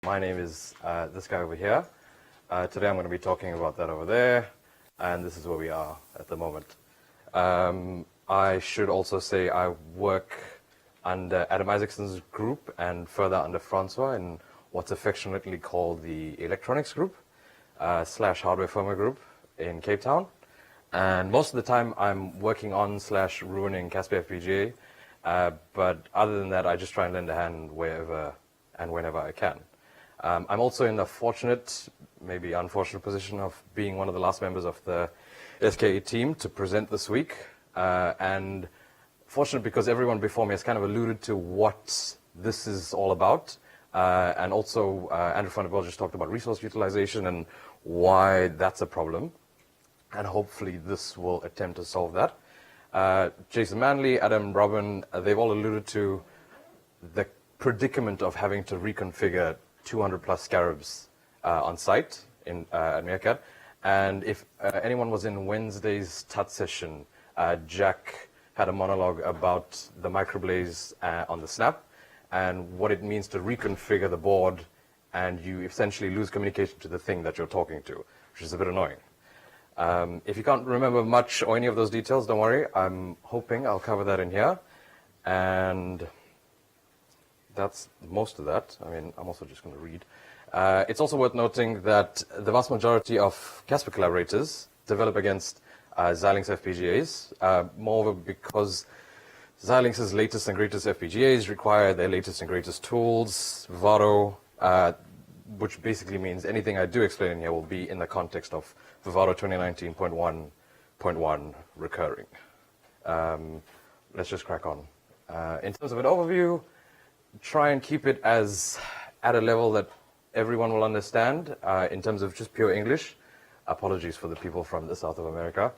My name is this guy over here. Today I'm going to be talking about that over there, and this is where we are at the moment. I should also say I work under Adam Isaacson's group and further under Francois in what's affectionately called the electronics group / hardware firmware group in Cape Town. And most of the time I'm working on / ruining Casper FPGA, but other than that I just try and lend a hand wherever and whenever I can. I'm also in the fortunate, maybe unfortunate position of being one of the last members of the SKA team to present this week. And fortunate because everyone before me has kind of alluded to what this is all about. And also Andrew van der Bell just talked about resource utilization and why that's a problem. And hopefully this will attempt to solve that. Jason Manley, Adam Robin, they've all alluded to the predicament of having to reconfigure 200 plus scarabs on site at Meerkat. And if anyone was in Wednesday's TUT session, Jack had a monologue about the microblaze on the snap and what it means to reconfigure the board, and you essentially lose communication to the thing that you're talking to, which is a bit annoying. If you can't remember much or any of those details, don't worry. I'm hoping I'll cover that in here. And that's most of that. I mean, I'm also just going to read. It's also worth noting that the vast majority of Casper collaborators develop against Xylex FPGAs, moreover because Xylex's latest and greatest FPGAs require their latest and greatest tools, Vivado, which basically means anything I do explain in here will be in the context of Vivado 2019.1.1 recurring. Let's just crack on. In terms of an overview, try and keep it as at a level that everyone will understand in terms of just pure English. Apologies for the people from the south of America.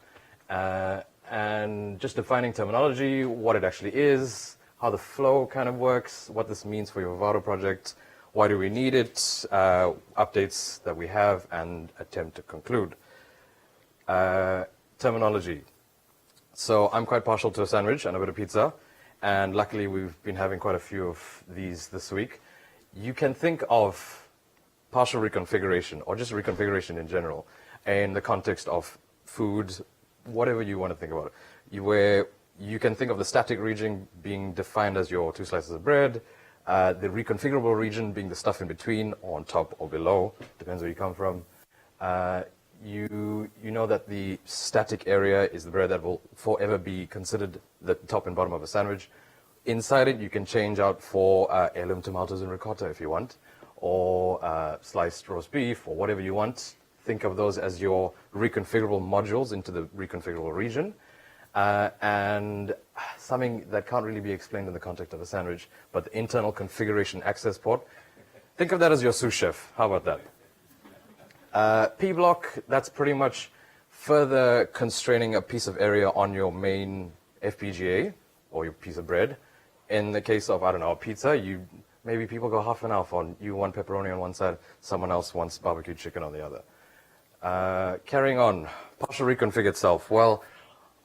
And just defining terminology, what it actually is, how the flow kind of works, what this means for your Vivado project, why do we need it, updates that we have, and attempt to conclude. Terminology. So I'm quite partial to a sandwich and a bit of pizza. And luckily, we've been having quite a few of these this week. You can think of partial reconfiguration, or just reconfiguration in general, in the context of food, whatever you want to think about it. Where you can think of the static region being defined as your 2 slices of bread, the reconfigurable region being the stuff in between, or on top or below, depends where you come from. You know that the static area is the bread that will forever be considered the top and bottom of a sandwich. Inside it, you can change out for heirloom tomatoes and ricotta if you want, or sliced roast beef, or whatever you want. Think of those as your reconfigurable modules into the reconfigurable region. And something that can't really be explained in the context of a sandwich, but the internal configuration access port. Think of that as your sous chef. How about that? P-block, that's pretty much further constraining a piece of area on your main FPGA, or your piece of bread. In the case of, I don't know, a pizza, maybe people go half and half on. You want pepperoni on one side, someone else wants barbecue chicken on the other. Carrying on, partial reconfig itself. Well,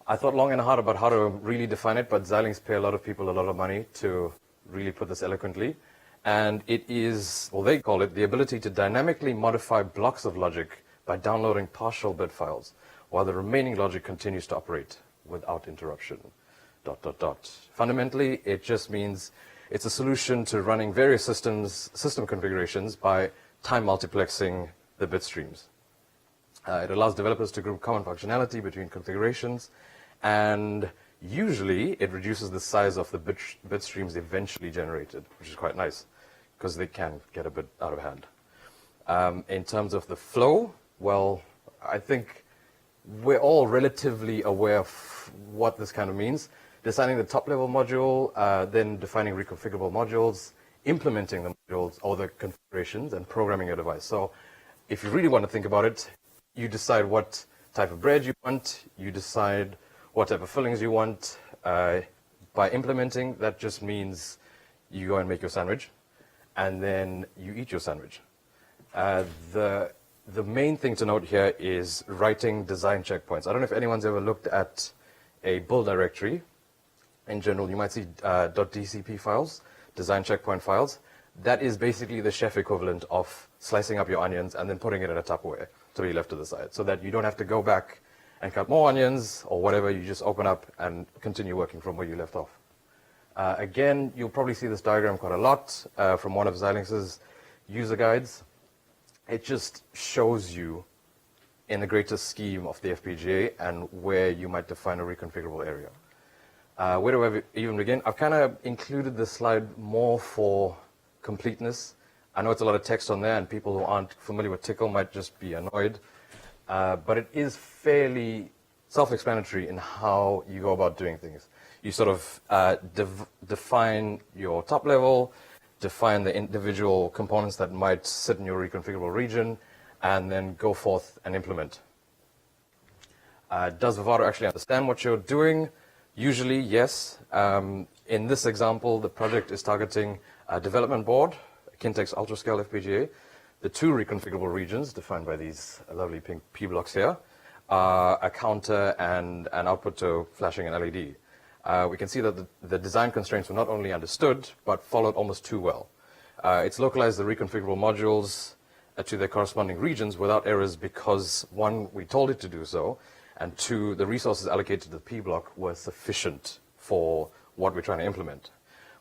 I thought long and hard about how to really define it, but Xylex pay a lot of people a lot of money to really put this eloquently. And it is, well, they call it the ability to dynamically modify blocks of logic by downloading partial bit files, while the remaining logic continues to operate without interruption. ... Fundamentally, it just means it's a solution to running various system configurations by time multiplexing the bit streams. It allows developers to group common functionality between configurations, and usually it reduces the size of the bit streams eventually generated, which is quite nice, because they can get a bit out of hand. In terms of the flow, well, I think we're all relatively aware of what this kind of means. Designing the top-level module, then defining reconfigurable modules, implementing the modules or the configurations, and programming your device. So if you really want to think about it, you decide what type of bread you want, you decide what type of fillings you want. By implementing, that just means you go and make your sandwich, and then you eat your sandwich. The main thing to note here is writing design checkpoints. I don't know if anyone's ever looked at a build directory. In general, you might see .dcp files, design checkpoint files. that is basically the chef equivalent of slicing up your onions and then putting it in a Tupperware to be left to the side, so that you don't have to go back and cut more onions or whatever. You just open up and continue working from where you left off. Again, you'll probably see this diagram quite a lot from one of Xylex's user guides. It just shows you in the greater scheme of the FPGA and where you might define a reconfigurable area. Where do I even begin? I've kind of included this slide more for completeness. I know it's a lot of text on there, and people who aren't familiar with Tickle might just be annoyed. But it is fairly self-explanatory in how you go about doing things. You sort of define your top level, define the individual components that might sit in your reconfigurable region, and then go forth and implement. Does Vivado actually understand what you're doing? Usually, yes. In this example, the project is targeting a development board, Kintex UltraScale FPGA. The two reconfigurable regions, defined by these lovely pink P blocks here, are a counter and an output to flashing an LED. We can see that the design constraints were not only understood, but followed almost too well. It's localized the reconfigurable modules to their corresponding regions without errors because, one, we told it to do so, and two, the resources allocated to the P block were sufficient for what we're trying to implement.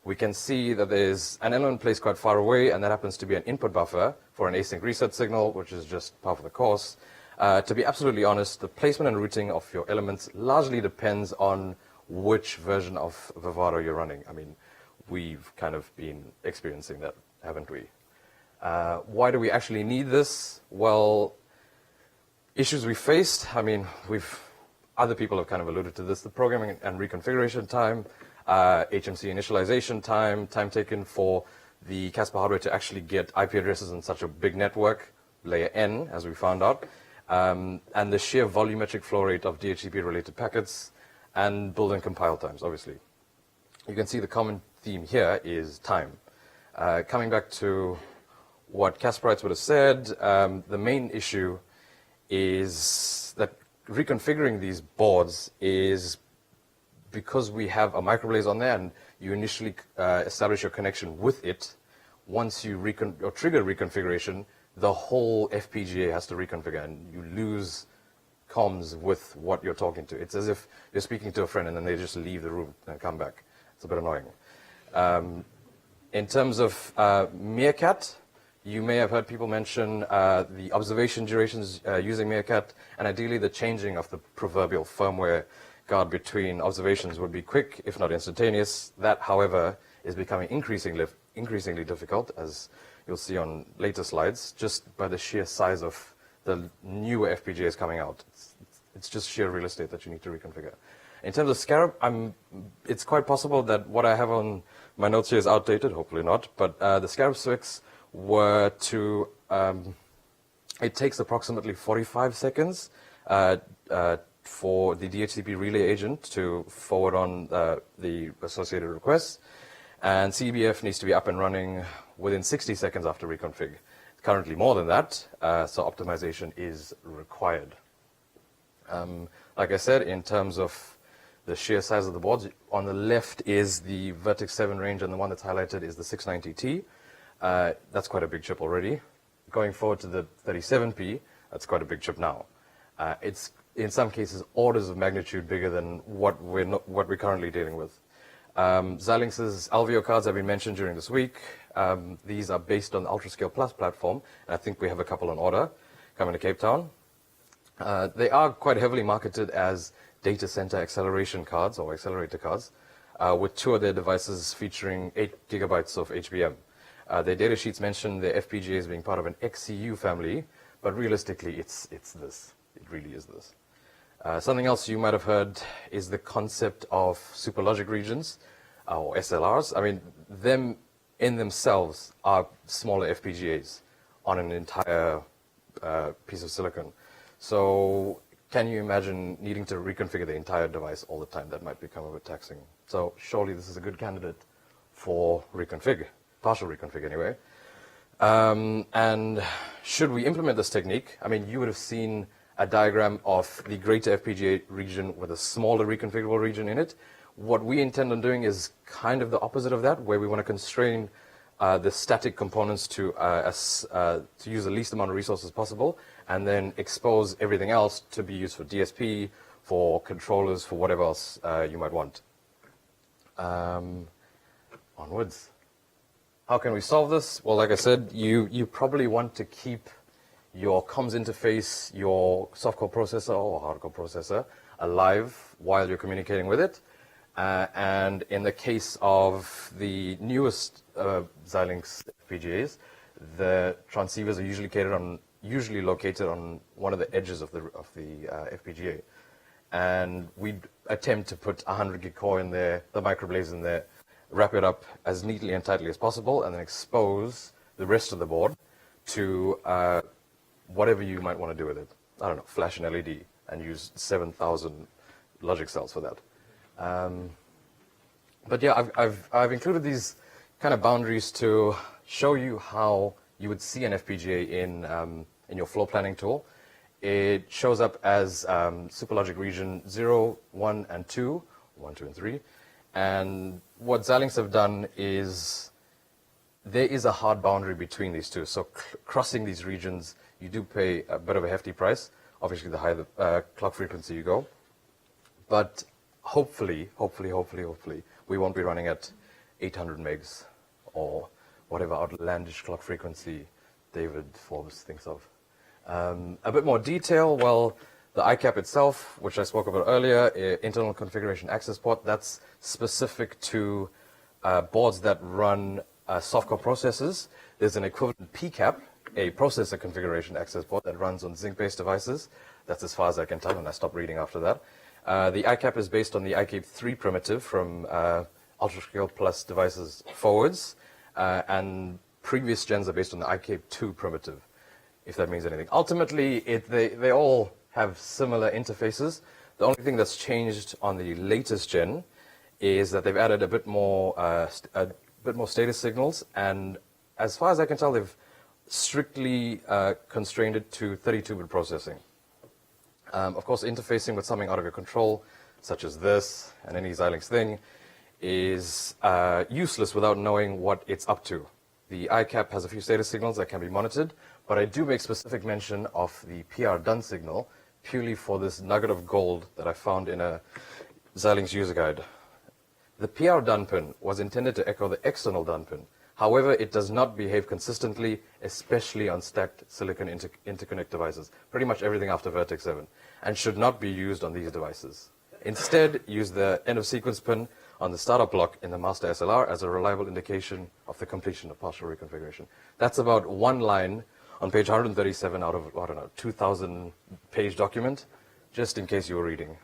We can see that there's an element placed quite far away, and that happens to be an input buffer for an async reset signal, which is just part of the course. To be absolutely honest, the placement and routing of your elements largely depends on which version of Vivado you're running. I mean, we've kind of been experiencing that, haven't we? Why do we actually need this? Well, issues we faced, I mean, other people have kind of alluded to this, the programming and reconfiguration time, HMC initialization time, time taken for the Casper hardware to actually get IP addresses in such a big network, layer N, as we found out, and the sheer volumetric flow rate of DHCP-related packets, and build and compile times, obviously. You can see the common theme here is time. Coming back to what Casperites would have said, the main issue is that reconfiguring these boards is because we have a microblaze on there and you initially establish your connection with it. Once you trigger reconfiguration, the whole FPGA has to reconfigure and you lose comms with what you're talking to. It's as if you're speaking to a friend and then they just leave the room and come back. It's a bit annoying. In terms of Meerkat, you may have heard people mention the observation durations using Meerkat, and ideally the changing of the proverbial firmware guard between observations would be quick, if not instantaneous. That, however, is becoming increasingly difficult, as you'll see on later slides, just by the sheer size of the newer FPGAs coming out. It's just sheer real estate that you need to reconfigure. In terms of Scarab, it's quite possible that what I have on my notes here is outdated, hopefully not, but the Scarab specs were to, it takes approximately 45 seconds for the DHCP relay agent to forward on the associated requests, and CBF needs to be up and running within 60 seconds after reconfig. Currently more than that, so optimization is required. Like I said, in terms of the sheer size of the boards, on the left is the Vertex 7 range, and the one that's highlighted is the 690T. That's quite a big chip already. Going forward to the 37P, that's quite a big chip now. It's in some cases orders of magnitude bigger than what we're currently dealing with. Xylex's Alveo cards have been mentioned during this week. These are based on the UltraScale Plus platform, and I think we have a couple on order coming to Cape Town. They are quite heavily marketed as data center acceleration cards or accelerator cards, with two of their devices featuring 8 gigabytes of HBM. Their data sheets mention their FPGAs being part of an XCU family, but realistically, it's this. It really is this. Something else you might have heard is the concept of superlogic regions, or SLRs. I mean, them in themselves are smaller FPGAs on an entire piece of silicon. So can you imagine needing to reconfigure the entire device all the time? That might become a bit taxing. So surely this is a good candidate for reconfig, partial reconfig anyway. And should we implement this technique? I mean, you would have seen a diagram of the greater FPGA region with a smaller reconfigurable region in it. What we intend on doing is kind of the opposite of that, where we want to constrain the static components to use the least amount of resources possible, and then expose everything else to be used for DSP, for controllers, for whatever else you might want. Onwards. How can we solve this? Well, like I said, you probably want to keep your comms interface, your softcore processor or hardcore processor alive while you're communicating with it. And in the case of the newest Xylex FPGAs, the transceivers are usually located on one of the edges of the FPGA. And we attempt to put 100 gig core in there, the microblaze in there, wrap it up as neatly and tightly as possible, and then expose the rest of the board to whatever you might want to do with it. I don't know, flash an LED and use 7,000 logic cells for that. But yeah, I've included these kind of boundaries to show you how you would see an FPGA in your floor planning tool. It shows up as superlogic region 0, 1, and 2, 1, 2, and 3. And what Xylex have done is there is a hard boundary between these two. So crossing these regions, you do pay a bit of a hefty price. Obviously, the higher the clock frequency you go. But hopefully, we won't be running at 800 megs or whatever outlandish clock frequency David Forbes thinks of. A bit more detail, well, the ICAP itself, which I spoke about earlier, internal configuration access port, that's specific to boards that run softcore processors. There's an equivalent PCAP, a processor configuration access port that runs on Zinc-based devices. That's as far as I can tell, and I stopped reading after that. The ICAP is based on the ICAP 3 primitive from UltraScale Plus devices forwards, and previous gens are based on the ICAP 2 primitive, if that means anything. Ultimately, they all have similar interfaces. The only thing that's changed on the latest gen is that they've added a bit more status signals, and as far as I can tell, they've strictly constrained it to 32-bit processing. Of course, interfacing with something out of your control, such as this and any Xylex thing, is useless without knowing what it's up to. The ICAP has a few status signals that can be monitored, but I do make specific mention of the PR done signal purely for this nugget of gold that I found in a Xylex user guide. The PR done pin was intended to echo the external done pin. However, it does not behave consistently, especially on stacked silicon interconnect devices, pretty much everything after Vertex 7, and should not be used on these devices. Instead, use the end of sequence pin on the startup block in the master SLR as a reliable indication of the completion of partial reconfiguration. That's about one line on page 137 out of, I don't know, 2,000 page document, just in case you were reading.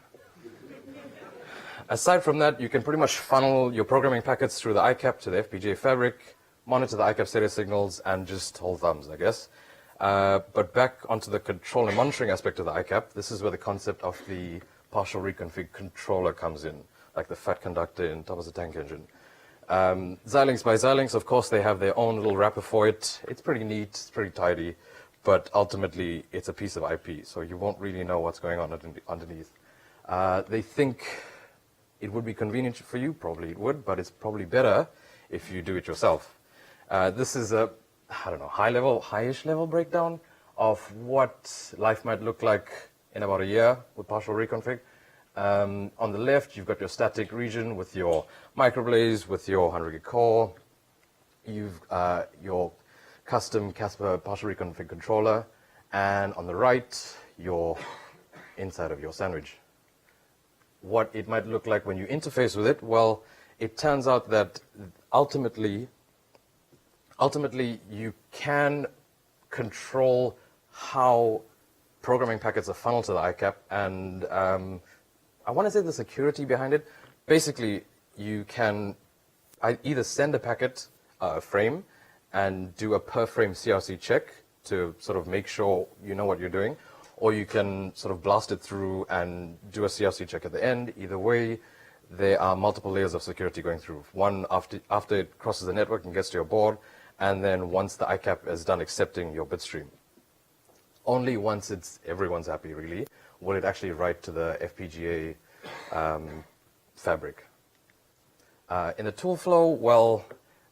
Aside from that, you can pretty much funnel your programming packets through the ICAP to the FPGA Fabric, monitor the ICAP status signals, and just hold thumbs, I guess. But back onto the control and monitoring aspect of the ICAP, this is where the concept of the partial reconfig controller comes in, like the fat conductor in top of the tank engine. Xylex by Xylex, of course, they have their own little wrapper for it. It's pretty neat, it's pretty tidy, but ultimately it's a piece of IP, so you won't really know what's going on underneath. They think it would be convenient for you, probably it would, but it's probably better if you do it yourself. This is a, I don't know, high-ish level breakdown of what life might look like in about a year with partial reconfig. On the left, you've got your static region with your microblaze, with your 100 gig core. You've your custom Casper partial reconfig controller, and on the right, your inside of your sandwich. What it might look like when you interface with it, well, it turns out that ultimately you can control how programming packets are funneled to the ICAP, and I want to say the security behind it. Basically, you can either send a packet, a frame, and do a per frame CRC check to sort of make sure you know what you're doing, or you can sort of blast it through and do a CRC check at the end. Either way, there are multiple layers of security going through. One after it crosses the network and gets to your board, and then once the ICAP is done accepting your bitstream. Only once everyone's happy, really, will it actually write to the FPGA Fabric. In the tool flow, well,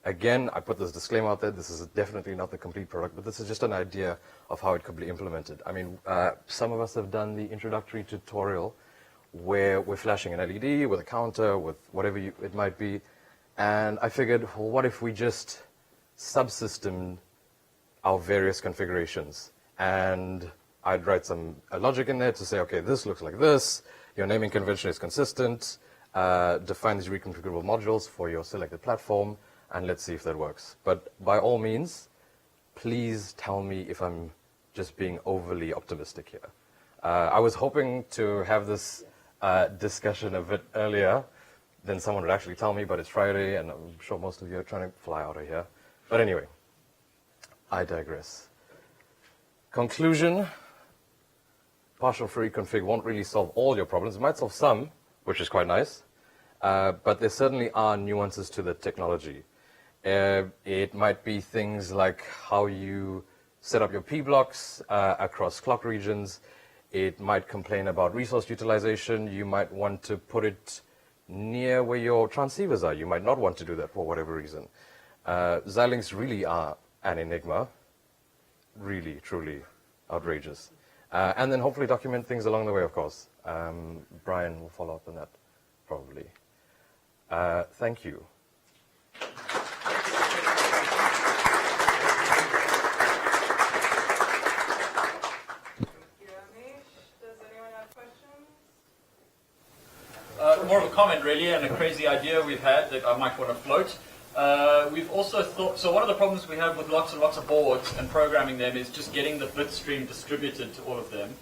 Again, I put this disclaimer out there. This is definitely not the complete product, but this is just an idea of how it could be implemented. I mean, some of us have done the introductory tutorial where we're flashing an LED with a counter, with whatever it might be. And I figured, well, what if we just subsystemed our various configurations? And I'd write some logic in there to say, okay, this looks like this. Your naming convention is consistent. Define these reconfigurable modules for your selected platform, and let's see if that works. But by all means, please tell me if I'm just being overly optimistic here. I was hoping to have this discussion a bit earlier, then someone would actually tell me, but it's Friday, and I'm sure most of you are trying to fly out of here. But anyway, I digress. Conclusion, partial free config won't really solve all your problems. It might solve some, which is quite nice, but there certainly are nuances to the technology. It might be things like how you set up your P blocks across clock regions. It might complain about resource utilization. You might want to put it near where your transceivers are. You might not want to do that for whatever reason. Xylex really are an enigma. Really, truly outrageous. And then hopefully document things along the way, of course. Brian will follow up on that, probably. Thank you. More of a comment, really, and a crazy idea we've had that I might want to float. We've also thought, so one of the problems we have with lots and lots of boards and programming them is just getting the bit stream distributed to all of them.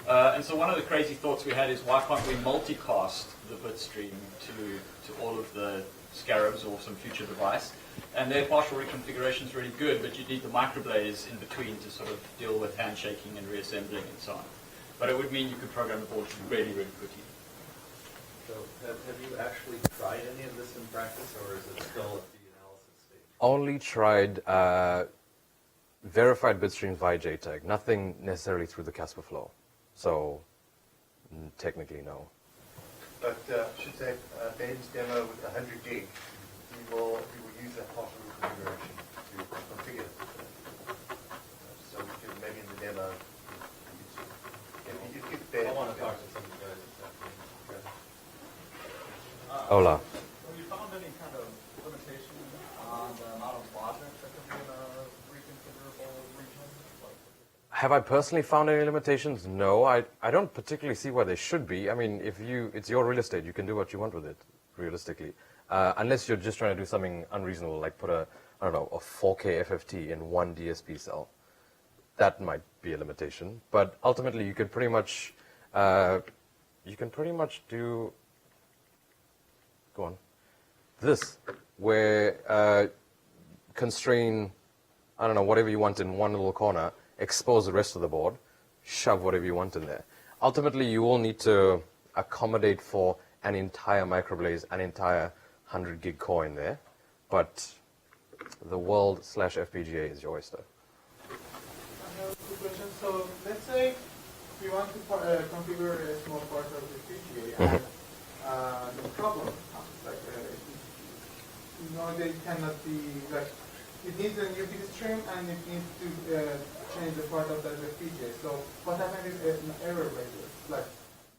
And so one of the crazy thoughts we had is, why can't we multicast the bit stream to all of the scarabs or some future device? And their partial reconfiguration is really good, but you need the microblaze in between to sort of deal with handshaking and reassembling and so on. But it would mean you could program the board really, really quickly. So have you actually tried any of this in practice, or is it still at the analysis stage? Only tried verified bitstreams via JTAG, nothing necessarily through the Casper flow. So technically, no. But I should say, Ben's demo with 100 gig, he will use that partial reconfiguration to configure it. So we could maybe in the demo, you could Ben. I want to talk to some of you guys this afternoon. Hola. Have you found any kind of limitation on the amount of logic that can be in a reconfigurable region? Have I personally found any limitations? No, I don't particularly see why there should be. I mean, it's your real estate, you can do what you want with it, realistically. Unless you're just trying to do something unreasonable, like put a 4K FFT in one DSP cell. That might be a limitation. But ultimately, you could pretty much, do, go on, this, where constrain, whatever you want in one little corner, expose the rest of the board, shove whatever you want in there. Ultimately, you will need to accommodate for an entire microblaze, an entire 100 gig core in there, but the world/FPGA is your oyster. I have a quick question. So let's say we want to configure a small part of the FPGA, and the problem comes, like, they cannot be, like, it needs a new bit stream and it needs to change the part of the FPGA. So what happens if an error raises? Like,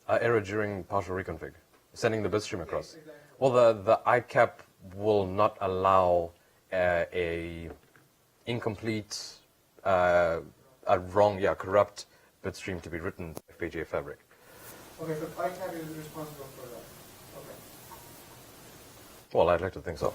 Error during partial reconfig, sending the bitstream across. Exactly. Well, the ICAP will not allow a incomplete, corrupt bitstream to be written in FPGA Fabric. Okay, so ICAP is responsible for that. Okay. Well, I'd like to think so.